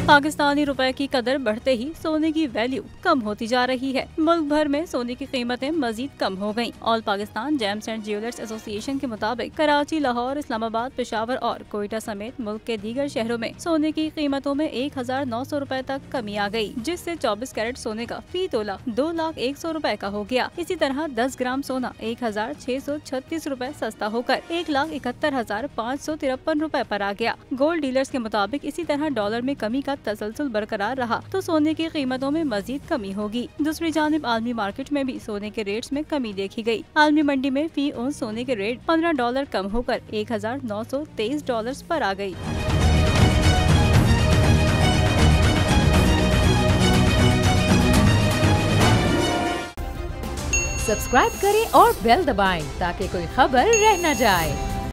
पाकिस्तानी रुपए की कदर बढ़ते ही सोने की वैल्यू कम होती जा रही है। मुल्क भर में सोने की कीमतें मजीद कम हो गयी। All Pakistan James and jewellers association के मुताबिक कराची, लाहौर, इस्लामाबाद, पेशावर और कोयटा समेत मुल्क के दीगर शहरों में सोने की कीमतों में 1900 रुपए तक कमी आ गई, जिससे 24 कैरेट सोने का फी तोला 2,01,000 रुपए का हो गया। इसी तरह 10 ग्राम सोना 1,636 रुपए सस्ता होकर 1,71,553 रुपए पर आ गया। गोल्ड डीलर्स के मुताबिक इसी तरह डॉलर में कमी का तसलसल बरकरार रहा तो सोने की कीमतों में मजीद कमी होगी। दूसरी जानिब आलमी मार्केट में भी सोने के रेट्स में कमी देखी गई। आलमी मंडी में फी औंस सोने के रेट $15 कम होकर $1,923 पर आ गई। सब्सक्राइब करें और बेल दबाएं ताकि कोई खबर रह न जाए।